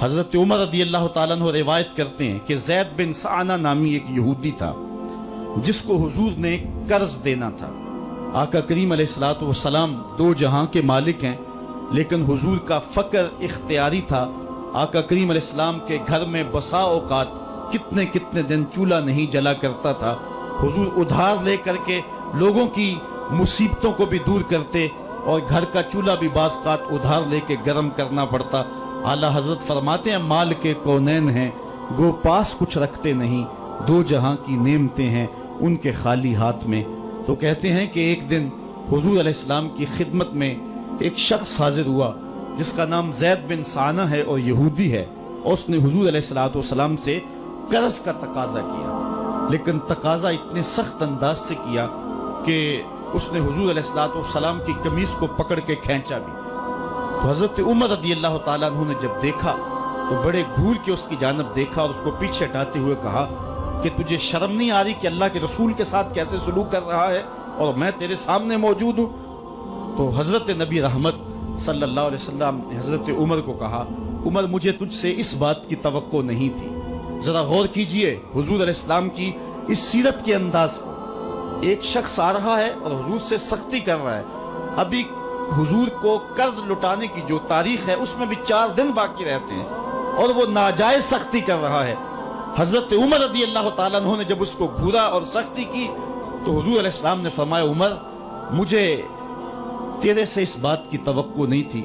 حضرت عمر رضی اللہ تعالیٰ عنہ روایت کرتے ہیں کہ زید بن سعانہ نامی ایک یہودی تھا جس کو حضور نے قرض دینا تھا۔ آقا کریم علیہ الصلوۃ والسلام دو جہاں کے مالک ہیں، لیکن حضور کا فقر اختیاری تھا۔ آقا کریم علیہ السلام کے گھر میں بسا اوقات کتنے کتنے دن چولہا نہیں جلا کرتا تھا۔ حضور ادھار لے کر کے لوگوں کی مصیبتوں کو بھی دور کرتے، اور گھر کا چولہا بھی بعض اوقات ادھار لے کے گرم کرنا پڑتا۔ اعلیٰ حضرت فرماتے ہیں مال کے کونین ہیں گو پاس کچھ رکھتے نہیں، دو جہاں کی نعمتیں ہیں ان کے خالی ہاتھ میں۔ تو کہتے ہیں کہ ایک دن حضور علیہ السلام کی خدمت میں ایک شخص حاضر ہوا جس کا نام زید بن سعانہ ہے اور یہودی ہے، اور اس نے حضور علیہ السلام سے قرض کا تقاضا کیا، لیکن تقاضا اتنے سخت انداز سے کیا کہ اس نے حضور علیہ السلام کی قمیص کو پکڑ کے کھینچا بھی۔ تو حضرت عمر رضی اللہ تعالیٰ عنہ نے جب دیکھا تو بڑے گھور کے اس کی جانب دیکھا اور اس کو پیچھے ہٹاتے ہوئے کہا کہ تجھے شرم نہیں آ رہی کہ اللہ کے رسول کے ساتھ کیسے سلوک کر رہا ہے اور میں تیرے سامنے موجود ہوں؟ تو حضرت نبی رحمت صلی اللہ علیہ وسلم نے حضرت عمر کو کہا عمر مجھے تجھ سے اس بات کی توقع نہیں تھی، ذرا غور کیجئے حضور علیہ السلام کی اس سیرت کے انداز کو۔ ایک شخص آ رہا ہے اور حضور سے سختی کر رہا ہے، ابھی حضور کو قرض لٹانے کی جو تاریخ ہے اس میں بھی 4 دن باقی رہتے ہیں اور وہ ناجائز سختی کر رہا ہے۔ حضرت عمر رضی اللہ تعالیٰ عنہ نے جب اس کو گھورا اور سختی کی تو حضور علیہ السلام نے فرمایا عمر مجھے تیرے سے اس بات کی توقع نہیں تھی،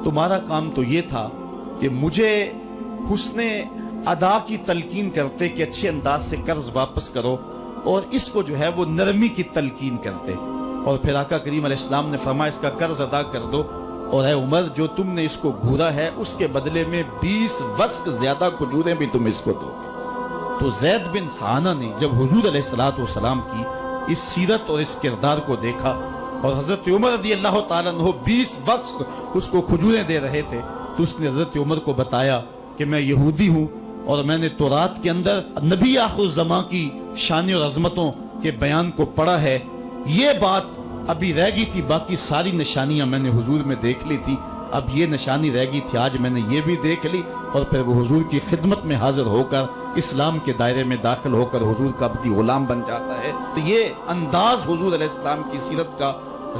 تمہارا کام تو یہ تھا کہ مجھے حسن ادا کی تلقین کرتے کہ اچھے انداز سے قرض واپس کرو، اور اس کو جو ہے وہ نرمی کی تلقین کرتے، اور پھر آقا کریم علیہ السلام نے فرمایا اس کا قرض ادا کر دو، اور اے عمر جو تم نے اس کو گھورا ہے اس کے بدلے میں 20 وسق زیادہ کھجوریں بھی تم اس کو دو گے۔ تو زید بن سعانہ نے جب حضور علیہ السلام کی اس سیرت اور اس کردار کو دیکھا اور حضرت عمر رضی اللہ تعالیٰ عنہ 20 وسق اس کو کھجوریں دے رہے تھے، تو اس نے حضرت عمر کو بتایا کہ میں یہودی ہوں اور میں نے تورات کے اندر نبی آخر الزماں کی شان اور عظمتوں کے بیان کو پڑھا ہے، یہ بات ابھی رہ گئی تھی، باقی ساری نشانیاں میں نے حضور میں دیکھ لی تھی، اب یہ نشانی رہ گئی تھی، آج میں نے یہ بھی دیکھ لی، اور پھر وہ حضور کی خدمت میں حاضر ہو کر اسلام کے دائرے میں داخل ہو کر حضور کا عبدی غلام بن جاتا ہے۔ تو یہ انداز حضور علیہ السلام کی سیرت کا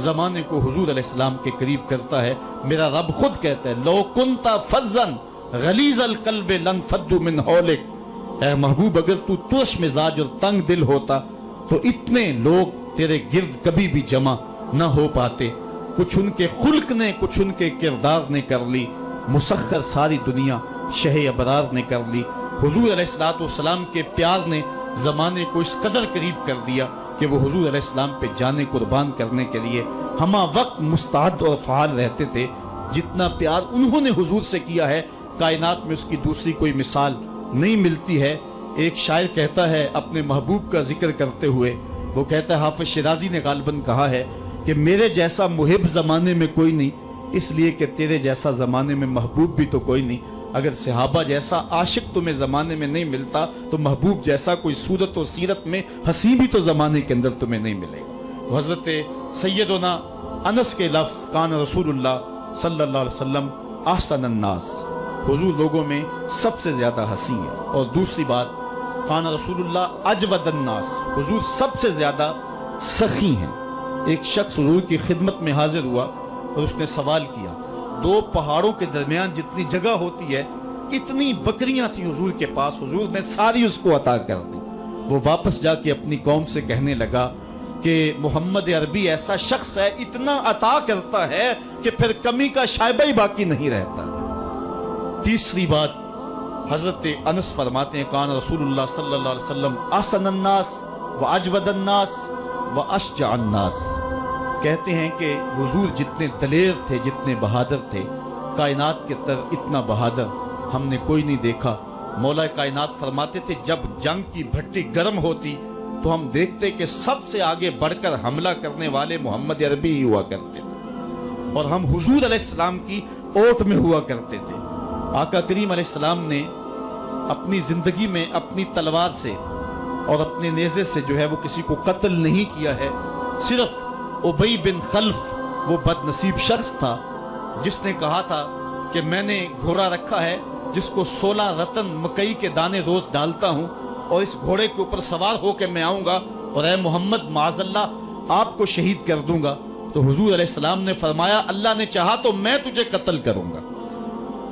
زمانے کو حضور علیہ السلام کے قریب کرتا ہے۔ میرا رب خود کہتا ہے لو کنت فظا غلیظ القلب لانفضوا من حولک، اے محبوب اگر تو ترش مزاج اور تنگ دل ہوتا تو اتنے لوگ تیرے گرد کبھی بھی جمع نہ ہو پاتے۔ کچھ ان کے خلق نے کچھ ان کے کردار نے کر لی، مسخر ساری دنیا شہ ابرار نے کر لی۔ حضور علیہ السلام کے پیار نے زمانے کو اس قدر قریب کر دیا کہ وہ حضور علیہ السلام پہ جانے قربان کرنے کے لیے ہمہ وقت مستعد اور فعال رہتے تھے۔ جتنا پیار انہوں نے حضور سے کیا ہے کائنات میں اس کی دوسری کوئی مثال نہیں ملتی ہے۔ ایک شاعر کہتا ہے اپنے محبوب کا ذکر کرتے ہوئے، وہ کہتا ہے حافظ شیرازی نے غالباً کہا ہے کہ میرے جیسا محب زمانے میں کوئی نہیں، اس لیے کہ تیرے جیسا زمانے میں محبوب بھی تو کوئی نہیں۔ اگر صحابہ جیسا عاشق تمہیں زمانے میں نہیں ملتا تو محبوب جیسا کوئی صورت و سیرت میں حسین بھی تو زمانے کے اندر تمہیں نہیں ملے گا۔ حضرت سیدنا انس کے لفظ کان رسول اللہ صلی اللہ علیہ وسلم احسن الناس، حضور لوگوں میں سب سے زیادہ حسین ہے۔ اور دوسری بات کان رسول اللہ اجود الناس، حضور سب سے زیادہ سخی ہیں۔ ایک شخص حضور کی خدمت میں حاضر ہوا اور اس نے سوال کیا، 2 پہاڑوں کے درمیان جتنی جگہ ہوتی ہے اتنی بکریاں تھیں حضور کے پاس، حضور نے ساری اس کو عطا کر دی۔ وہ واپس جا کے اپنی قوم سے کہنے لگا کہ محمد عربی ایسا شخص ہے اتنا عطا کرتا ہے کہ پھر کمی کا شائبہ ہی باقی نہیں رہتا۔ تیسری بات حضرت انس فرماتے ہیں کان رسول اللہ صلی اللہ علیہ وسلم احسن الناس واجود الناس واشجع الناس، کہتے ہیں کہ حضور جتنے دلیر تھے جتنے بہادر تھے، کائنات کے تر اتنا بہادر ہم نے کوئی نہیں دیکھا۔ مولا کائنات فرماتے تھے جب جنگ کی بھٹی گرم ہوتی تو ہم دیکھتے کہ سب سے آگے بڑھ کر حملہ کرنے والے محمد عربی ہی ہوا کرتے تھے، اور ہم حضور علیہ السلام کی اوٹ میں ہوا کرتے تھے۔ آقا کریم علیہ السلام نے اپنی زندگی میں اپنی تلوار سے اور اپنے نیزے سے جو ہے وہ کسی کو قتل نہیں کیا ہے، صرف ابی بن خلف وہ بد نصیب شخص تھا جس نے کہا تھا کہ میں نے گھوڑا رکھا ہے जिसको 16 रतन मकई के दाने रोज डालता हूं और इस घोड़े के ऊपर सवार होकर मैं आऊंगा और ए मोहम्मद माज़अल्लाह आपको शहीद कर दूंगा। तो हुजूर अलैहिस्सलाम ने फरमाया अल्लाह ने चाहा तो मैं तुझे कत्ल करूंगा।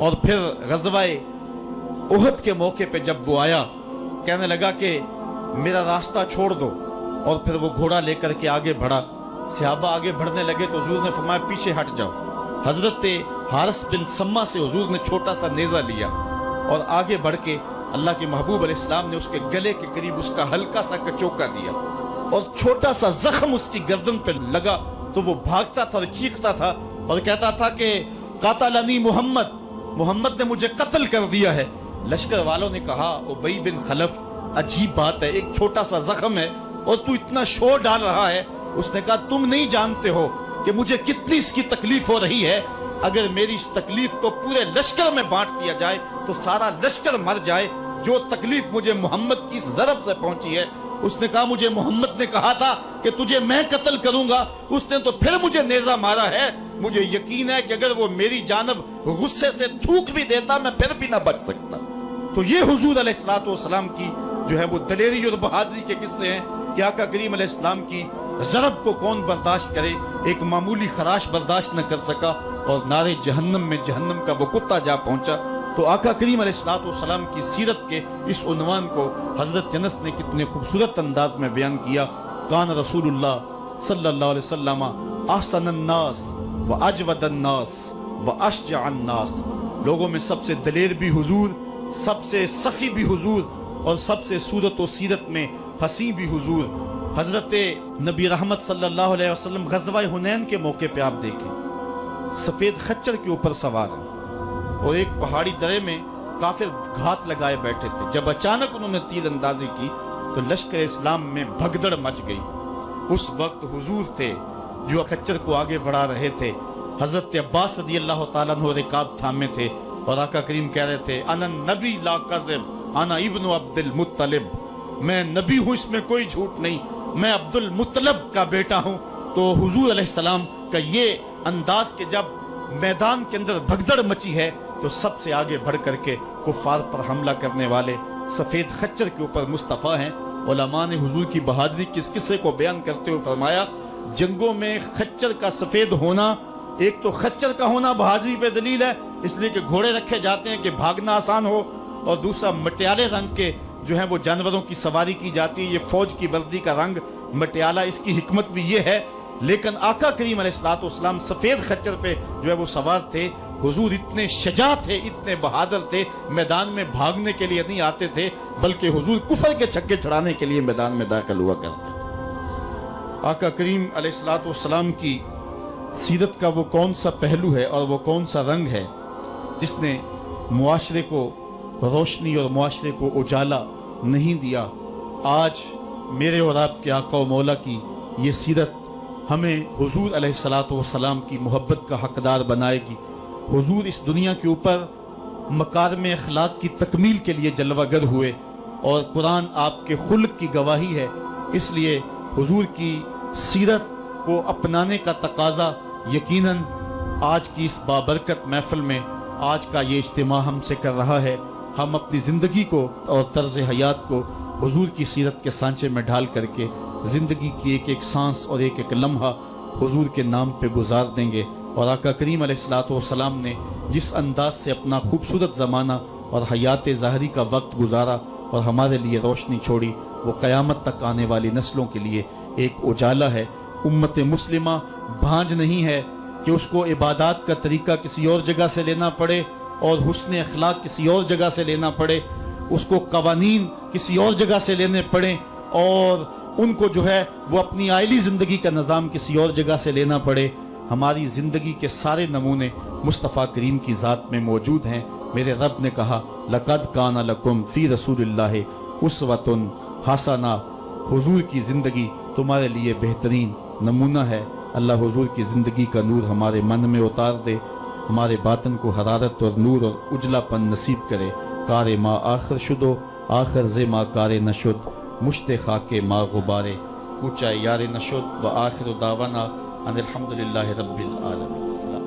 और फिर गज़वाए उहद के मौके पे जब वो आया, कहने लगा कि मेरा रास्ता छोड़ दो, और फिर वो घोड़ा लेकर के आगे बढ़ा। सहाबा आगे बढ़ने लगे तो हुजूर ने फरमाया पीछे हट जाओ। हजरत हारिस बिन सम्मा से हुजूर ने छोटा सा नेजा लिया और आगे बढ़ के अल्लाह के महबूब अलैहिस्सलाम ने उसके गले के करीब उसका हल्का सा कचोका दिया और छोटा सा जख्म उसकी गर्दन पे लगा तो वो भागता था और चीखता था और कहता था कि कातलनी मोहम्मद, मोहम्मद ने मुझे कत्ल कर दिया है। लश्कर वालों ने कहा उबई बिन खलफ अजीब बात है, एक छोटा सा जख्म है और तू इतना शोर डाल रहा है। उसने कहा तुम नहीं जानते हो कि मुझे कितनी इसकी तकलीफ हो रही है। अगर मेरी इस तकलीफ को पूरे लश्कर में बांट दिया जाए तो सारा लश्कर मर जाए। जो तकलीफ मुझे मोहम्मद की इस ज़रब से पहुंची है। उसने कहा मुझे मोहम्मद ने कहा था कि तुझे मैं कत्ल करूंगा, उसने तो फिर मुझे नेजा मारा है। मुझे यकीन है कि अगर वो मेरी जानब गुस्से से थूक भी देता मैं फिर भी ना बच सकता। तो ये हुजूर अलैहिस्सलातु वस्सलाम की जो है वो दलेरी और बहादुरी के किस्से हैं कि आका करीम अलैहिस्सलाम की ज़रब को कौन बर्दाश्त करे। एक मामूली खराश बर्दाश्त न कर सका और नारे जहन्नम में जहन्नम का वो कुत्ता जा पहुंचा। तो आका करीम अलैहिस्सलातु वस्सलाम की सीरत के इस उन्वान को हजरत अनस ने कितने खूबसूरत अंदाज में बयान किया। कान रसूलुल्लाह सल्लल्लाहु अलैहि वसल्लम अहसनन नास व अजवदन नास व अशजअन नास। लोगों में सबसे दलेर भी हुजूर, सबसे सखी भी हुजूर और सबसे सूरत और सीरत में हसी भी हुजूर। हजरत नबी रहमत सल्लल्लाहु अलैहि वसल्लम गज़वा हुनैन के मौके पे आप देखें, सफेद खच्चर के ऊपर सवार है और एक पहाड़ी दरे में काफिर घात लगाए बैठे थे। जब अचानक उन्होंने तीर अंदाजी की तो लश्कर इस्लाम में भगदड़ मच गई। उस वक्त हुजूर थे जो खच्चर को आगे बढ़ा रहे थे। हजरत अब्बास रज़ियल्लाहु ताला अन्हु रिकाब थामे थे और आका करीम कह रहे थे अनन नबी ला कज़िब अना इब्नु अब्दुल मुत्तलिब, मैं नबी हूं इसमें कोई झूठ नहीं, मैं अब्दुल मुत्तलब का बेटा हूं। तो हुजूर अलैहिस्सलाम का ये अंदाज के जब मैदान के अंदर भगदड़ मची है तो सबसे आगे बढ़ करके कुफार पर हमला करने वाले सफेद खच्चर के ऊपर मुस्तफा हैं। उलमा ने हुजूर की बहादुरी के इस किस्से को बयान करते हुए फरमाया जंगों में खच्चर का सफेद होना, एक तो खच्चर का होना बहादुरी पे दलील है इसलिए कि घोड़े रखे जाते हैं कि भागना आसान हो, और दूसरा मटियाले रंग के जो है वो जानवरों की सवारी की जाती है। ये फौज की वर्दी का रंग मटियाला, इसकी हिकमत भी ये है। लेकिन आका करीम अलैहिस्सलातु वस्सलाम सफेद खच्चर पे जो है वो सवार थे। हुजूर इतने शजा थे, इतने बहादुर थे, मैदान में भागने के लिए नहीं आते थे बल्कि हुजूर कुफर के छक्के छुड़ाने के लिए मैदान में दाखिल हुआ करते थे। आका करीम अलैहिस्सलातु वस्सलाम की सीरत का वो कौन सा पहलू है और वो कौन सा रंग है जिसने मुआशरे को रोशनी और मुआशरे को उजाला नहीं दिया। आज मेरे और आपके आका व मौला की ये सीरत हमें हुजूर अलैहिस्सलातु वस्सलाम की मोहब्बत का हकदार बनाएगी। हुजूर इस दुनिया के ऊपर मकारिम अखलाक की तकमील के लिए जलवागर हुए और कुरान आपके खुल्क की गवाही है। इसलिए हुजूर की सीरत को अपनाने का तकाजा यकीनन आज की इस बाबरकत महफिल में आज का ये इज्तिमा हमसे कर रहा है। हम अपनी जिंदगी को और तर्ज हयात को हुजूर की सीरत के सांचे में ढाल करके जिंदगी की एक एक सांस और एक एक लम्हा हुजूर के नाम पे गुजार देंगे। और आका करीम अलैहिस्सलातु वस्सलाम ने जिस अंदाज से अपना खूबसूरत ज़माना और हयात ज़ाहरी का वक्त गुजारा और हमारे लिए रोशनी छोड़ी, वो क़यामत तक आने वाली नस्लों के लिए एक उजाला है। उम्मत मुस्लिमा भांज नहीं है कि उसको इबादत का तरीका किसी और जगह से लेना पड़े और हुस्न अखलाक किसी और जगह से लेना पड़े, उसको कवानीन किसी और जगह से लेने पड़े और उनको जो है वो अपनी आइली जिंदगी का निज़ाम किसी और जगह से लेना पड़े। हमारी जिंदगी के सारे नमूने मुस्तफ़ा करीम की ज़ात में मौजूद हैं। मेरे रब ने कहा लक़द काना लकुम फ़ी रसूलिल्लाहि उस्वतुन हसना, हुजूर की जिंदगी तुम्हारे लिए बेहतरीन नमूना है। अल्लाह हुजूर की जिंदगी का नूर हमारे मन में उतार दे, हमारे बातन को हरारत और नूर और उजलापन नसीब करे। कारे मा आखिर शुदो आखिर जे मा कारे नशुद, मुश्ते खाके मा गुबारे, ऊंचा यार नशुद व आखिर दावाना अनिल हम्दुलिल्लाहि रब्बिल आलमीन।